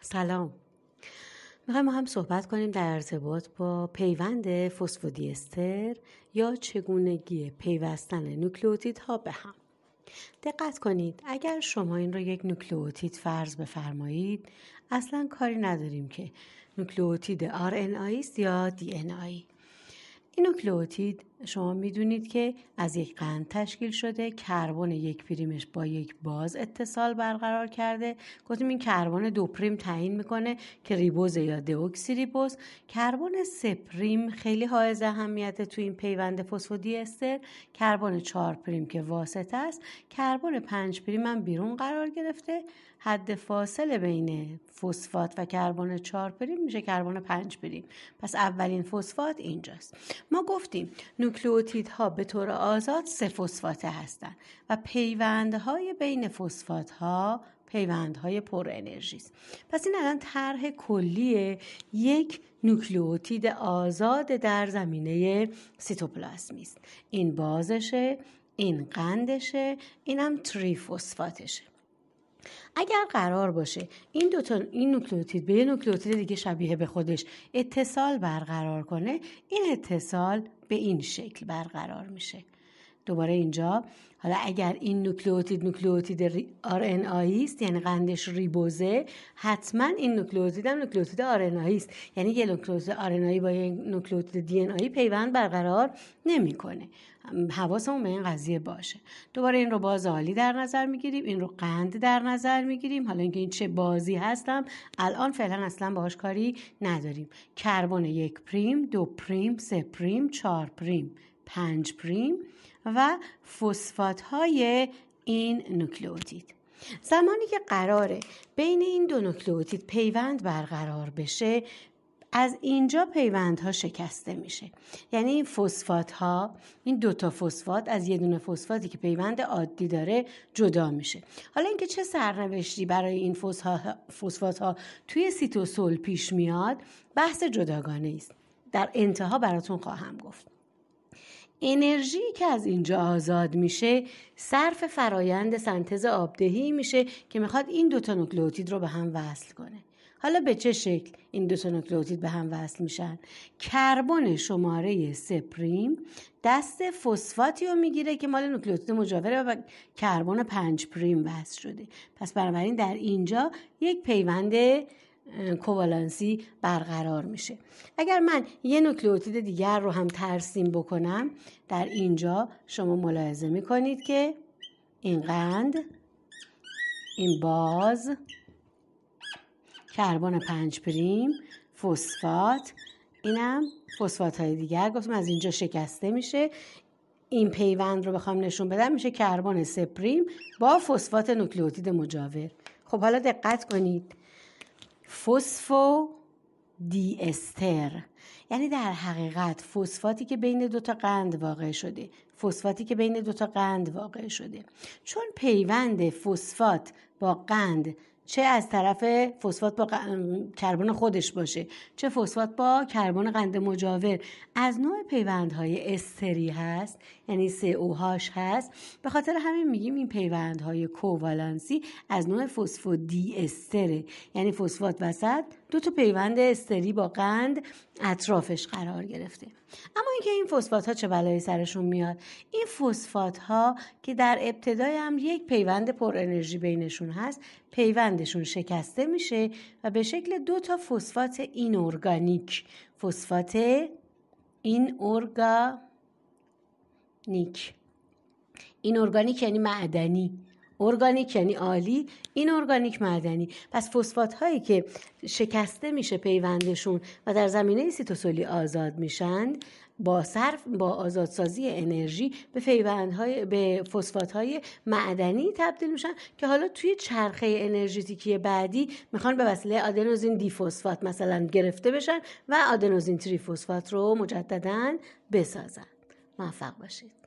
سلام. میخوایم ما هم صحبت کنیم در ارتباط با پیوند فسفودیستر یا چگونگی پیوستن نوکلئوتیدها به هم. دقت کنید، اگر شما این رو یک نوکلئوتید فرض بفرمایید، اصلا کاری نداریم که نوکلئوتید RNA است یا DNA. این نوکلئوتید شما میدونید که از یک قند تشکیل شده، کربن یک پریمش با یک باز اتصال برقرار کرده. گفتیم این کربن 2 پریم تعیین میکنه که ریبوز یا دئوکسی ریبوز. کربن 3 پریم خیلی حائز اهمیته تو این پیوند فسفودیستر. کربن 4 پریم که واسطه است. کربن 5 پریم هم بیرون قرار گرفته. حد فاصله بین فسفات و کربن 4 پریم میشه کربن 5 پریم. پس اولین فسفات اینجاست. ما گفتیم نوکلئوتیدها به طور آزاد 3 فسفاته هستند و پیوندهای بین فسفاتها پیوندهای پر انرژی است. پس این الان طرح کلی یک نوکلئوتید آزاد در زمینه سیتوپلاسمی است. این بازشه، این قندشه، اینم تریفسفاتشه. اگر قرار باشه این نوکلئوتید به یه نوکلئوتید دیگه شبیه به خودش اتصال برقرار کنه، این اتصال به این شکل برقرار میشه. دوباره اینجا حالا اگر این نوکلئوتید RNA است، یعنی قندش ریبوزه، حتما این نوکلئوتید هم نوکلئوتید RNA است، یعنی یه نوکلئوتید RNA با یه نوکلئوتید DNA پیوند برقرار نمیکنه. حواسمون به این قضیه باشه. دوباره این رو باز عالی در نظر میگیریم، این رو قند در نظر میگیریم. حالا اینکه این چه بازی هستم الان فعلا اصلا باهاش کاری نداریم. کربن 1 پریم، 2 پریم، 3 پریم، 4 پریم، 5 پریم و فسفات های این نوکلئوتید. زمانی که قراره بین این دو نوکلئوتید پیوند برقرار بشه، از اینجا پیوندها شکسته میشه. یعنی این فسفات ها، این دوتا فسفات از یه دونه فسفاتی که پیوند عادی داره جدا میشه. حالا اینکه چه سرنوشتی برای این فسفات ها توی سیتوسول پیش میاد بحث جداگانه است. در انتها براتون خواهم گفت. انرژی که از اینجا آزاد میشه صرف فرایند سنتز آبدهی میشه که میخواد این دوتا نوکلئوتید رو به هم وصل کنه. حالا به چه شکل این دوتا نوکلئوتید به هم وصل میشن؟ کربن شماره 3 پریم دست فسفاتی رو میگیره که مال نوکلئوتید مجاوره و کربن 5 پریم وصل شده. پس بنابراین در اینجا یک پیوند کووالنسی برقرار میشه. اگر من یه نوکلئوتید دیگر رو هم ترسیم بکنم، در اینجا شما ملاحظه میکنید که این قند، این باز، کربن 5 پریم، فسفات، اینم فسفات های دیگر گفتم از اینجا شکسته میشه. این پیوند رو بخوام نشون بدم میشه کربن 3 پریم با فسفات نوکلئوتید مجاور. خب حالا دقت کنید، فسفو دی استر یعنی در حقیقت فسفاتی که بین دوتا قند واقع شده. چون پیوند فسفات با قند چه از طرف فسفات با کربن خودش باشه، چه فسفات با کربن قند مجاور از نوع پیوندهای استری هست، یعنی COH هست، به خاطر همین میگیم این پیوندهای کووالنسی از نوع فسفودی استره، یعنی فسفات وسط دو تا پیوند استری با قند اطرافش قرار گرفته. اما اینکه این فسفات ها چه بلایی سرشون میاد؟ این فسفات ها که در ابتدای هم یک پیوند پر انرژی بینشون هست، پیوندشون شکسته میشه و به شکل 2 تا فسفات اینورگانیک، فسفات اینورگانیک یعنی معدنی، ارگانیک یعنی عالی، این ارگانیک معدنی. پس فسفات هایی که شکسته میشه پیوندشون و در زمینه سیتوسولی آزاد میشن، با آزادسازی انرژی به فسفات های معدنی تبدیل میشن که حالا توی چرخه انرژیتیکی بعدی میخوان به وسیله آدنوزین دی فسفات مثلا گرفته بشن و آدنوزین تری فسفات رو مجددا بسازن. موفق باشید.